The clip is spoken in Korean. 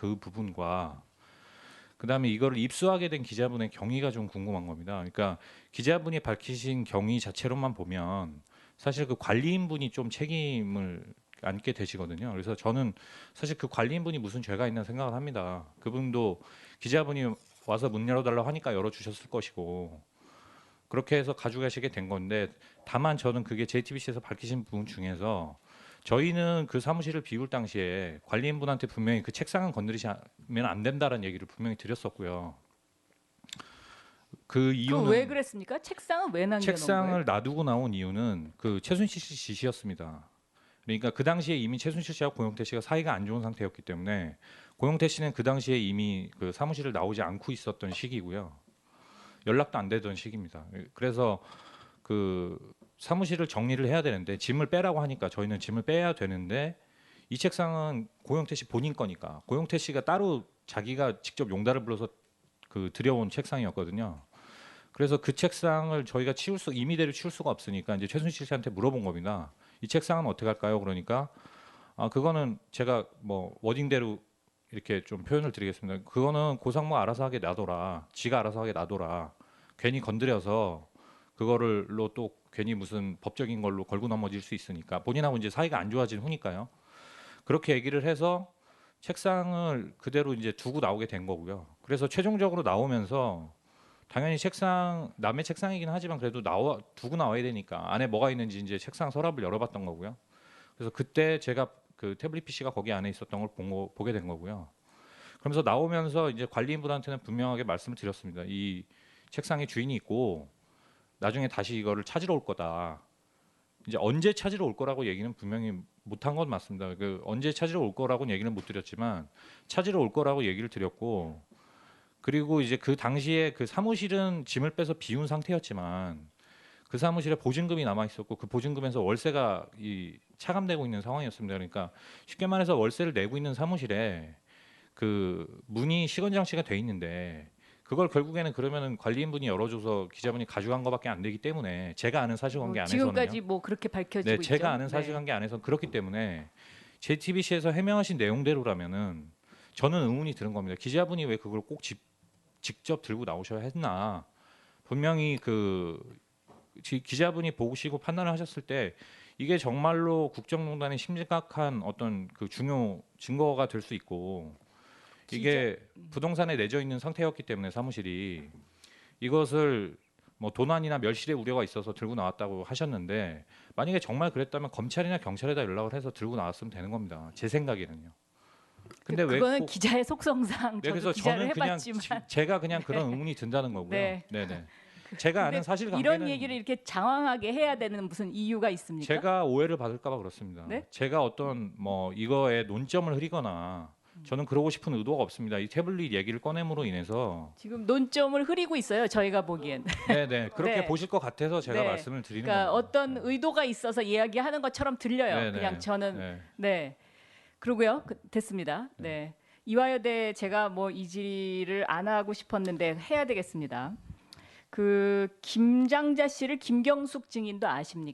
그 부분과 그다음에 이거를 입수하게 된 기자분의 경위가 좀 궁금한 겁니다. 그러니까 기자분이 밝히신 경위 자체로만 보면 사실 그 관리인분이 좀 책임을 안게 되시거든요. 그래서 저는 사실 그 관리인분이 무슨 죄가 있나 생각을 합니다. 그분도 기자분이 와서 문 열어달라고 하니까 열어주셨을 것이고 그렇게 해서 가져가시게 된 건데 다만 저는 그게 JTBC에서 밝히신 부분 중에서 저희는 그 사무실을 비울 당시에 관리인분한테 분명히 그 책상은 건드리시면 안 된다는 얘기를 분명히 드렸었고요. 그 그 왜 이유는 그랬습니까? 책상은 왜 남겨놓은 책상을 거예요? 놔두고 나온 이유는 그 최순실 씨 지시였습니다. 그러니까 그 당시에 이미 최순실 씨와 고영태 씨가 사이가 안 좋은 상태였기 때문에 고영태 씨는 그 당시에 이미 그 사무실을 나오지 않고 있었던 시기고요. 연락도 안 되던 시기입니다. 그래서 그 사무실을 정리를 해야 되는데 짐을 빼라고 하니까 저희는 짐을 빼야 되는데 이 책상은 고영태 씨 본인 거니까 고영태 씨가 따로 자기가 직접 용달을 불러서 그 들여온 책상이었거든요. 그래서 그 책상을 저희가 임의대로 치울 수가 없으니까 이제 최순실 씨한테 물어본 겁니다. 이 책상은 어떻게 할까요? 그러니까 그거는 제가 뭐 워딩대로 이렇게 좀 표현을 드리겠습니다. 그거는 고상무 알아서 하게 놔둬라. 지가 알아서 하게 놔둬라. 괜히 건드려서 그거를로 또 괜히 무슨 법적인 걸로 걸고 넘어질 수 있으니까 본인하고 이제 사이가 안 좋아진 후니까요. 그렇게 얘기를 해서 책상을 그대로 이제 두고 나오게 된 거고요. 그래서 최종적으로 나오면서 당연히 책상 남의 책상이긴 하지만 그래도 두고 나와야 되니까 안에 뭐가 있는지 이제 책상 서랍을 열어봤던 거고요. 그래서 그때 제가 그 태블릿 PC가 거기 안에 있었던 걸 보게 된 거고요. 그러면서 나오면서 이제 관리인분한테는 분명하게 말씀을 드렸습니다. 이 책상에 주인이 있고 나중에 다시 이거를 찾으러 올 거다. 이제 언제 찾으러 올 거라고 얘기는 분명히 못한 건 맞습니다. 그 언제 찾으러 올 거라고는 얘기는 못 드렸지만 찾으러 올 거라고 얘기를 드렸고 그리고 이제 그 당시에 그 사무실은 짐을 빼서 비운 상태였지만 그 사무실에 보증금이 남아 있었고 그 보증금에서 월세가 차감되고 있는 상황이었습니다. 그러니까 쉽게 말해서 월세를 내고 있는 사무실에 그 문이 시건 장치가 돼 있는데 그걸 결국에는 그러면은 관리인분이 열어줘서 기자분이 가져간 것밖에 안 되기 때문에 제가 아는 사실관계 안에서는요. 지금까지 뭐 그렇게 네, 밝혀지고 있죠. 제가 아는 사실관계 안에서 그렇기 때문에 JTBC에서 해명하신 내용대로라면은 저는 의문이 드는 겁니다. 기자분이 왜 그걸 꼭 직접 들고 나오셔야 했나? 분명히 그 기자분이 보시고 판단을 하셨을 때 이게 정말로 국정농단의 심각한 어떤 그 중요 증거가 될 수 있고 이게 부동산에 내져 있는 상태였기 때문에 사무실이 이것을 뭐 도난이나 멸실의 우려가 있어서 들고 나왔다고 하셨는데 만약에 정말 그랬다면 검찰이나 경찰에다 연락을 해서 들고 나왔으면 되는 겁니다. 제 생각에는요. 근데 왜 그거는 꼭 기자의 속성상 네, 저도 그래서 기자를 저는 그냥 해봤지만 제가 그냥 그런 의문이 든다는 거고요. 네. 네네. 제가 아는 근데 사실관계는 이런 얘기를 이렇게 장황하게 해야 되는 무슨 이유가 있습니까? 제가 오해를 받을까봐 그렇습니다. 네? 제가 어떤 뭐 이거에 논점을 흐리거나 저는 그러고 싶은 의도가 없습니다. 이 태블릿 얘기를 꺼냄으로 인해서 지금 논점을 흐리고 있어요. 저희가 보기엔. 네네 그렇게 네. 보실 것 같아서 제가 네. 말씀을 드리는 그러니까 겁니다. 어떤 의도가 있어서 이야기하는 것처럼 들려요. 네네. 그냥 저는 네. 네. 그러고요. 됐습니다. 네. 이화여대 제가 뭐 이 질의를 안 하고 싶었는데 해야 되겠습니다. 그 김장자 씨를 김경숙 증인도 아십니까?